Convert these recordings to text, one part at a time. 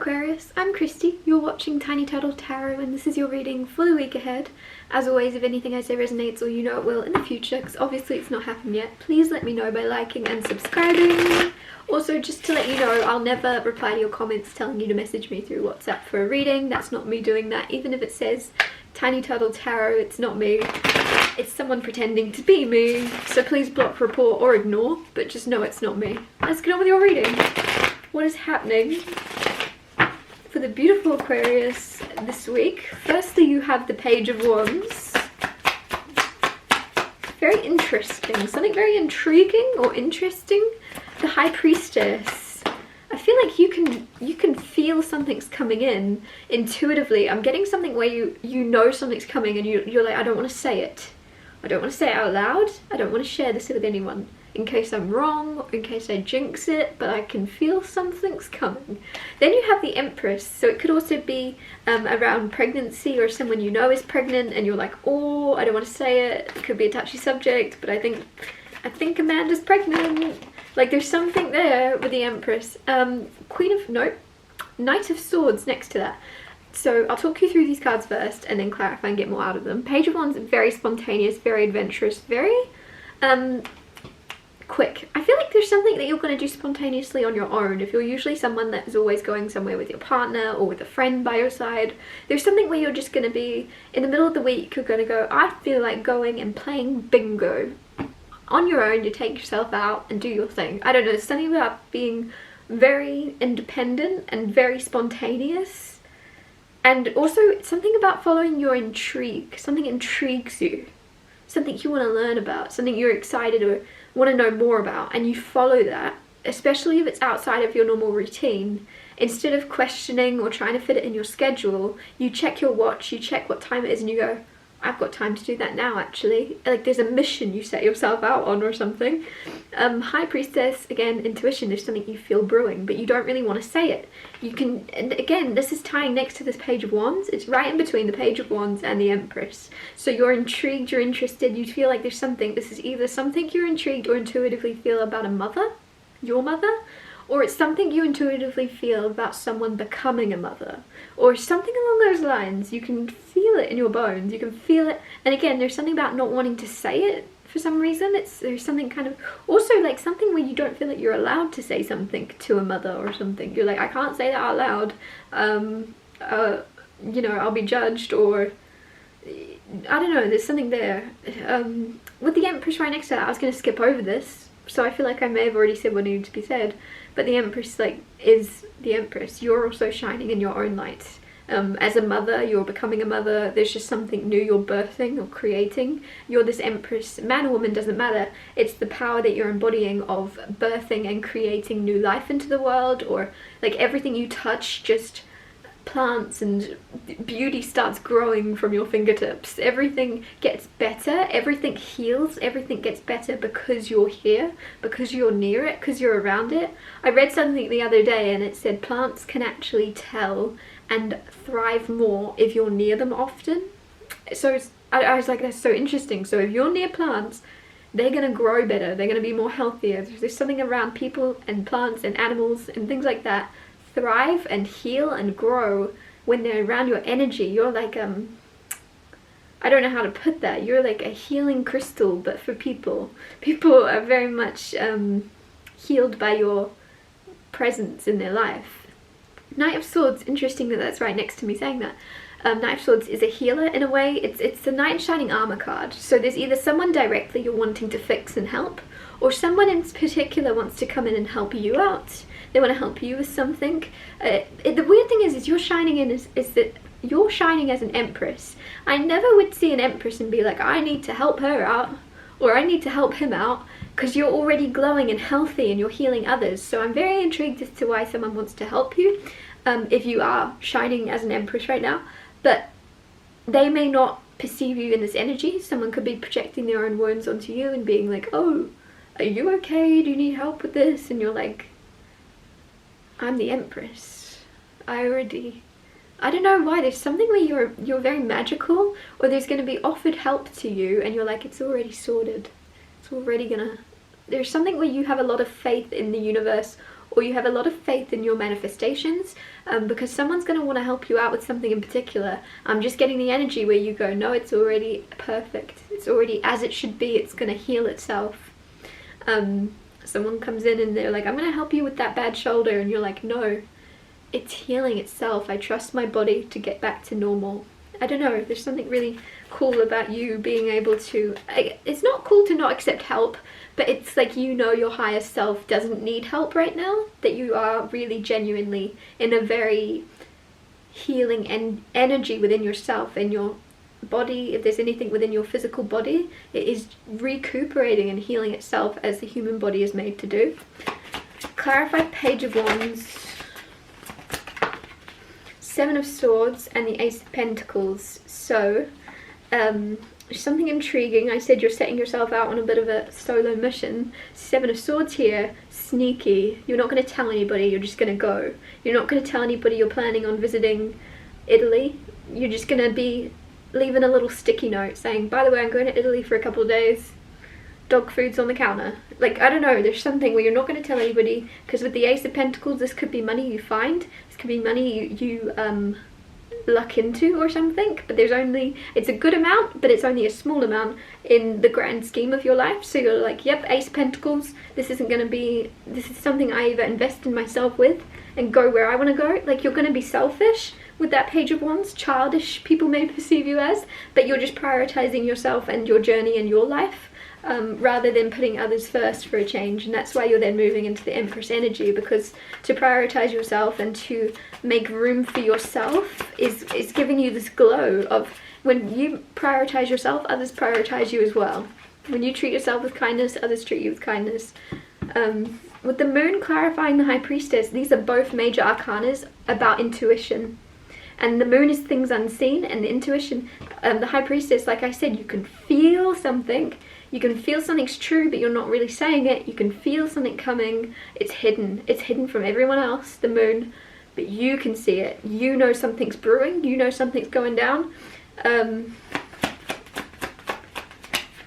Aquarius, I'm Christy, you're watching Tiny Turtle Tarot and this is your reading for the week ahead. As always, if anything I say resonates or you know it will in the future, because obviously it's not happened yet, please let me know by liking and subscribing. Also, just to let you know, I'll never reply to your comments telling you to message me through WhatsApp for a reading. That's not me doing that. Even if it says Tiny Turtle Tarot, it's not me. It's someone pretending to be me. So please block, report or ignore, but just know it's not me. Let's get on with your reading. What is happening for the beautiful Aquarius this week? Firstly, you have the Page of Wands. Very interesting. Something very intriguing or interesting. The High Priestess. I feel like you can feel something's coming in intuitively. I'm getting something where you know something's coming and you're like, I don't want to say it. I don't want to say it out loud. I don't want to share this with anyone in case I'm wrong, or in case I jinx it, but I can feel something's coming. Then you have the Empress, so it could also be around pregnancy or someone you know is pregnant and you're like, oh, I don't want to say it. It could be a touchy subject, but I think Amanda's pregnant. Like there's something there with the Empress. Knight of Swords next to that. So I'll talk you through these cards first and then clarify and get more out of them. Page of Wands, very spontaneous, very adventurous, very quick. I feel like there's something that you're going to do spontaneously on your own. If you're usually someone that is always going somewhere with your partner or with a friend by your side, there's something where you're just going to be, in the middle of the week, you're going to go, I feel like going and playing bingo. On your own, you take yourself out and do your thing. I don't know, there's something about being very independent and very spontaneous. And also something about following your intrigue. Something intrigues you. Something you want to learn about. Something you're excited or want to know more about. And you follow that, especially if it's outside of your normal routine. Instead of questioning or trying to fit it in your schedule, you check your watch, you check what time it is and you go, I've got time to do that now actually. Like there's a mission you set yourself out on or something. High Priestess, again, intuition, there's something you feel brewing, but you don't really want to say it. You can, and again, this is tying next to this Page of Wands. It's right in between the Page of Wands and the Empress. So you're intrigued, you're interested, you feel like there's something. This is either something you're intrigued or intuitively feel about a mother, your mother, or it's something you intuitively feel about someone becoming a mother, or something along those lines. You can feel it in your bones, you can feel it. And again, there's something about not wanting to say it for some reason. There's something kind of, also like something where you don't feel like you're allowed to say something to a mother or something. You're like, I can't say that out loud, you know, I'll be judged, or I don't know, there's something there. With the Empress right next to that, I was going to skip over this, so I feel like I may have already said what needed to be said, but the Empress, like, is the Empress. You're also shining in your own light. As a mother, you're becoming a mother, there's just something new you're birthing or creating. You're this Empress, man or woman, doesn't matter. It's the power that you're embodying of birthing and creating new life into the world, or like everything you touch just plants and beauty starts growing from your fingertips. Everything gets better, everything heals, everything gets better because you're here, because you're near it, because you're around it. I read something the other day and it said plants can actually tell and thrive more if you're near them often. So I was like, that's so interesting. So if you're near plants, they're going to grow better, they're going to be more healthier. There's something around people and plants and animals and things like that thrive and heal and grow when they're around your energy. You're like, I don't know how to put that. You're like a healing crystal, but for people. People are very much healed by your presence in their life. Knight of Swords, interesting that that's right next to me saying that. Knight of Swords is a healer in a way. It's the Knight in Shining Armor card. So there's either someone directly you're wanting to fix and help, or someone in particular wants to come in and help you out. They want to help you with something. The weird thing is you're shining in is that you're shining as an Empress. I never would see an Empress and be like, I need to help her out, or I need to help him out, because you're already glowing and healthy and you're healing others. So I'm very intrigued as to why someone wants to help you, if you are shining as an Empress right now. But they may not perceive you in this energy. Someone could be projecting their own wounds onto you and being like, oh, are you okay? Do you need help with this? And you're like, I'm the Empress. I don't know why. There's something where you're very magical, or there's going to be offered help to you and you're like, it's already sorted. It's already gonna... There's something where you have a lot of faith in the universe or you have a lot of faith in your manifestations, because someone's going to want to help you out with something in particular. I'm just getting the energy where you go, no, it's already perfect, it's already as it should be, it's going to heal itself. Someone comes in and they're like, I'm going to help you with that bad shoulder, and you're like, no, it's healing itself. I trust my body to get back to normal. I don't know, there's something really cool about you being able to, it's not cool to not accept help, but it's like, you know, your higher self doesn't need help right now, that you are really genuinely in a very healing energy within yourself and your body. If there's anything within your physical body, it is recuperating and healing itself as the human body is made to do. Clarify Page of Wands, Seven of Swords, and the Ace of Pentacles. So something intriguing. I said you're setting yourself out on a bit of a solo mission. Seven of Swords here, sneaky. You're not going to tell anybody, you're just going to go. You're not going to tell anybody you're planning on visiting Italy. You're just going to be leaving a little sticky note saying, by the way, I'm going to Italy for a couple of days. Dog food's on the counter. Like, I don't know, there's something where you're not going to tell anybody, because with the Ace of Pentacles, this could be money you find, this could be money you luck into or something, but there's only, it's a good amount, but it's only a small amount in the grand scheme of your life. So you're like, yep, Ace of Pentacles, this isn't going to be, this is something I either invest in myself with and go where I want to go. Like, you're going to be selfish with that Page of Wands, childish people may perceive you as, but you're just prioritizing yourself and your journey and your life, rather than putting others first for a change. And that's why you're then moving into the Empress energy, because to prioritize yourself and to make room for yourself is giving you this glow of, when you prioritize yourself, others prioritize you as well. When you treat yourself with kindness, others treat you with kindness. With the Moon clarifying the High Priestess, these are both major arcanas about intuition. And the Moon is things unseen, and the intuition, the High Priestess, like I said, you can feel something. You can feel something's true, but you're not really saying it. You can feel something coming. It's hidden. It's hidden from everyone else, the Moon, but you can see it. You know something's brewing. You know something's going down.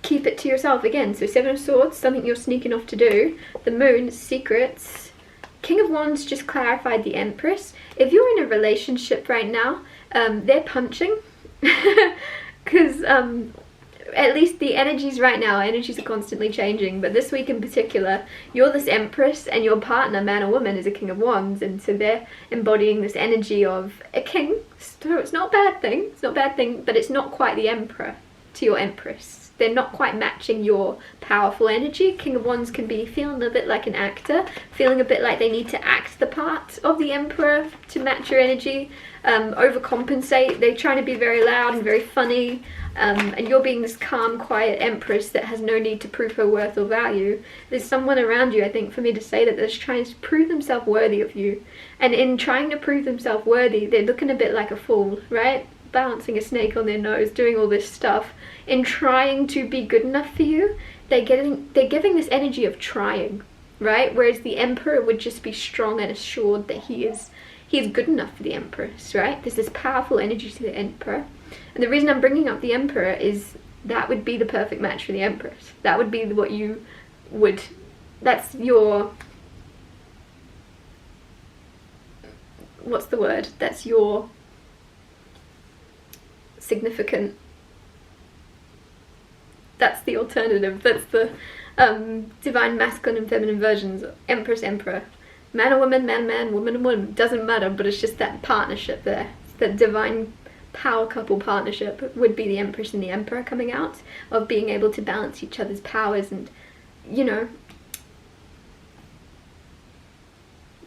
Keep it to yourself again. So Seven of Swords, something you're sneaking off to do. The Moon, secrets. King of Wands just clarified the Empress. If you're in a relationship right now, they're punching. Because at least the energies right now, energies are constantly changing, but this week in particular, you're this Empress and your partner, man or woman, is a King of Wands, and so they're embodying this energy of a king. So it's not a bad thing, it's not a bad thing, but it's not quite the Emperor to your Empress. They're not quite matching your powerful energy. King of Wands can be feeling a bit like an actor, feeling a bit like they need to act the part of the Emperor to match your energy, overcompensate. They're trying to be very loud and very funny, and you're being this calm, quiet Empress that has no need to prove her worth or value. There's someone around you, I think, for me to say that, that's trying to prove themselves worthy of you. And in trying to prove themselves worthy, they're looking a bit like a fool, right? Balancing a snake on their nose, doing all this stuff. In trying to be good enough for you, they're giving this energy of trying, right? Whereas the Emperor would just be strong and assured that he is good enough for the Empress, right? There's this powerful energy to the Emperor. And the reason I'm bringing up the Emperor is that would be the perfect match for the Empress. That would be what you would, that's your, what's the word? That's your significant, that's the alternative, that's the divine masculine and feminine versions. Empress, Emperor, man or woman, man, man, woman and woman, doesn't matter, but it's just that partnership there. It's that divine power couple partnership would be the Empress and the Emperor coming out, of being able to balance each other's powers. And, you know,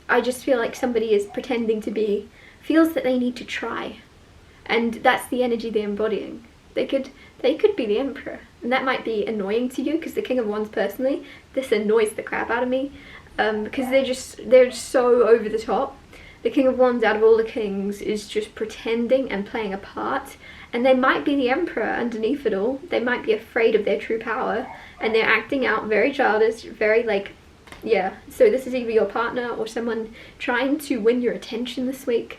I just feel like somebody is pretending to be, feels that they need to try, and that's the energy they're embodying. They could be the Emperor, and that might be annoying to you, because the King of Wands, personally, this annoys the crap out of me, because they're so over the top. The King of Wands, out of all the kings, is just pretending and playing a part, and they might be the Emperor underneath it all. They might be afraid of their true power, and they're acting out very childish, very like, yeah. So this is either your partner or someone trying to win your attention this week.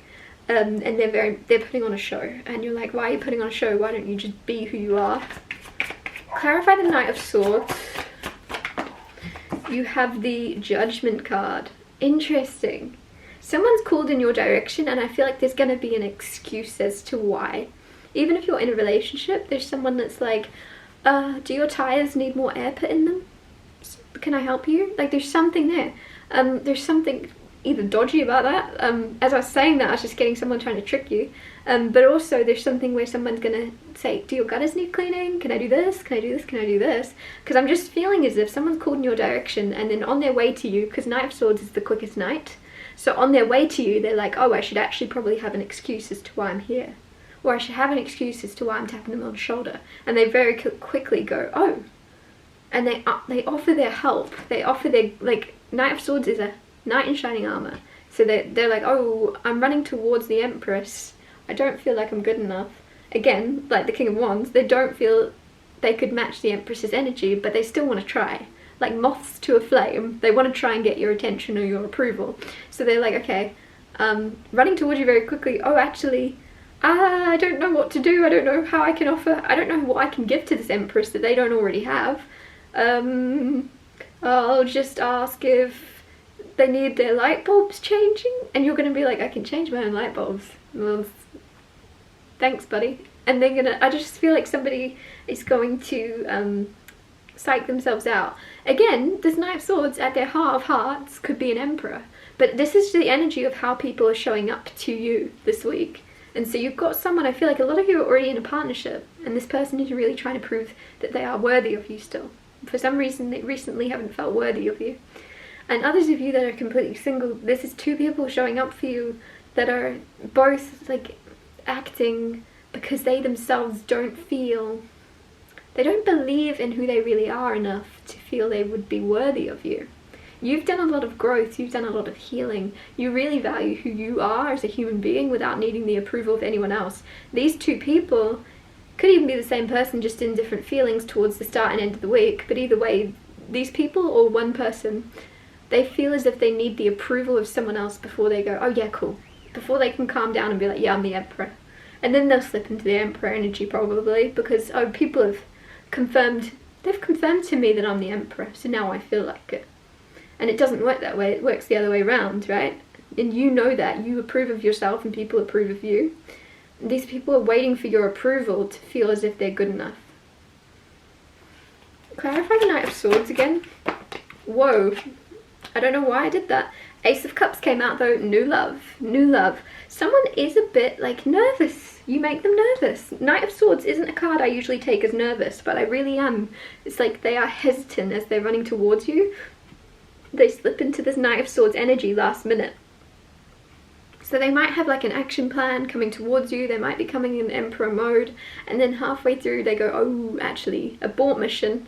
And they're putting on a show, and you're like, why are you putting on a show? Why don't you just be who you are? Clarify the Knight of Swords. You have the Judgment card. Interesting. Someone's called in your direction, and I feel like there's going to be an excuse as to why. Even if you're in a relationship, there's someone that's like, do your tires need more air put in them? Can I help you? Like, there's something there. There's something either dodgy about that. As I was saying that, I was just getting someone trying to trick you. But also there's something where someone's gonna say, do your gutters need cleaning? Can I do this? Can I do this? Can I do this? Because I'm just feeling as if someone's called in your direction, and then on their way to you, because Knight of Swords is the quickest knight, so on their way to you, they're like, oh, I should actually probably have an excuse as to why I'm here. Or I should have an excuse as to why I'm tapping them on the shoulder. And they very quickly go, oh. And they offer their help. They offer their, like, Knight of Swords is a knight in shining armor. So they're like, oh, I'm running towards the Empress. I don't feel like I'm good enough. Again, like the King of Wands, they don't feel they could match the Empress's energy, but they still want to try. Like moths to a flame, they want to try and get your attention or your approval. So they're like, okay, running towards you very quickly. Oh, actually, I don't know what to do. I don't know how I can offer. I don't know what I can give to this Empress that they don't already have. I'll just ask if they need their light bulbs changing. And you're going to be like, I can change my own light bulbs. Well, thanks, buddy. And they're going to, I just feel like somebody is going to psych themselves out. Again, this Knight of Swords at their heart of hearts could be an Emperor. But this is the energy of how people are showing up to you this week. And so you've got someone, I feel like a lot of you are already in a partnership, and this person is really trying to prove that they are worthy of you still. For some reason, they recently haven't felt worthy of you. And others of you that are completely single, this is two people showing up for you that are both like acting because they themselves don't feel, they don't believe in who they really are enough to feel they would be worthy of you. You've done a lot of growth, you've done a lot of healing, you really value who you are as a human being without needing the approval of anyone else. These two people could even be the same person, just in different feelings towards the start and end of the week, but either way, these people or one person, they feel as if they need the approval of someone else before they go, oh yeah, cool. Before they can calm down and be like, yeah, I'm the Emperor. And then they'll slip into the Emperor energy probably, because, oh, people have confirmed, they've confirmed to me that I'm the Emperor, so now I feel like it. And it doesn't work that way, it works the other way around, right? And you know that, you approve of yourself and people approve of you. And these people are waiting for your approval to feel as if they're good enough. Clarify the Knight of Swords again. Whoa, I don't know why I did that. Ace of Cups came out though, new love, new love. Someone is a bit like nervous, you make them nervous. Knight of Swords isn't a card I usually take as nervous, but I really am. It's like they are hesitant as they're running towards you. They slip into this Knight of Swords energy last minute. So they might have like an action plan coming towards you, they might be coming in Emperor mode, and then halfway through they go, oh, actually, abort mission.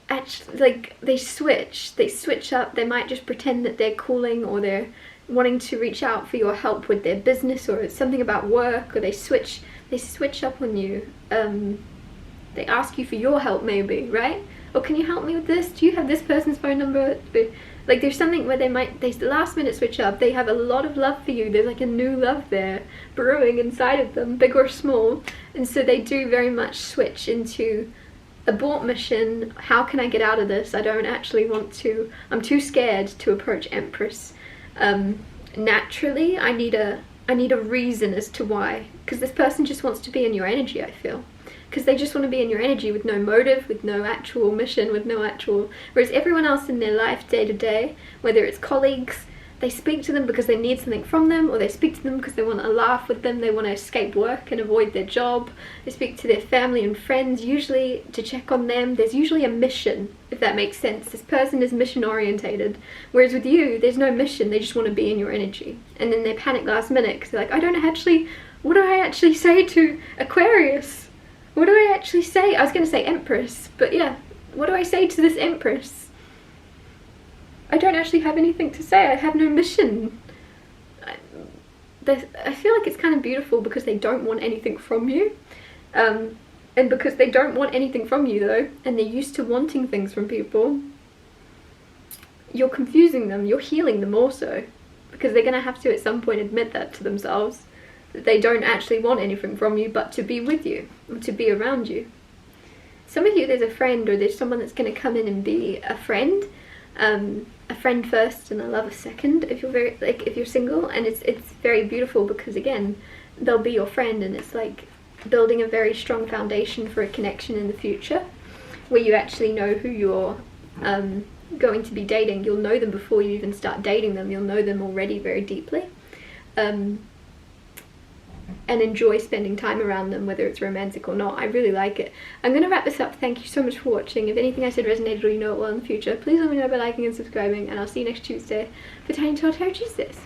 Actually, like, they switch up, they might just pretend that they're calling, or they're wanting to reach out for your help with their business, or it's something about work, or they switch up on you. They ask you for your help maybe, right? Or can you help me with this? Do you have this person's phone number? Like, there's something where they last minute switch up. They have a lot of love for you. There's like a new love there brewing inside of them, big or small. And so they do very much switch into abort mission. How can I get out of this? I don't actually want to. I'm too scared to approach Empress. Naturally, I need a reason as to why. Because this person just wants to be in your energy, I feel. Because they just want to be in your energy with no motive, with no actual mission, with no actual... Whereas everyone else in their life day to day, whether it's colleagues, they speak to them because they need something from them, or they speak to them because they want to laugh with them, they want to escape work and avoid their job. They speak to their family and friends, usually to check on them. There's usually a mission, if that makes sense. This person is mission orientated. Whereas with you, there's no mission, they just want to be in your energy. And then they panic last minute because they're like, I don't actually... What do I actually say to Aquarius? What do I actually say? I was going to say Empress, but yeah, what do I say to this Empress? I don't actually have anything to say. I have no mission. I feel like it's kind of beautiful because they don't want anything from you. And because they don't want anything from you though, and they're used to wanting things from people, you're confusing them, you're healing them also. Because they're going to have to at some point admit that to themselves. That they don't actually want anything from you but to be with you, or to be around you. some of you, there's a friend, or there's someone that's going to come in and be a friend first and a lover second, if you're very, like, if you're single. And it's very beautiful, because again, they'll be your friend, and it's like building a very strong foundation for a connection in the future, where you actually know who you're going to be dating. You'll know them before you even start dating them. You'll know them already very deeply, and enjoy spending time around them, whether it's romantic or not. I really like it. I'm going to wrap this up. Thank you so much for watching. If anything I said resonated, or you know it well in the future, please let me know by liking and subscribing, and I'll see you next Tuesday for Tiny Tall Tarot Tuesdays.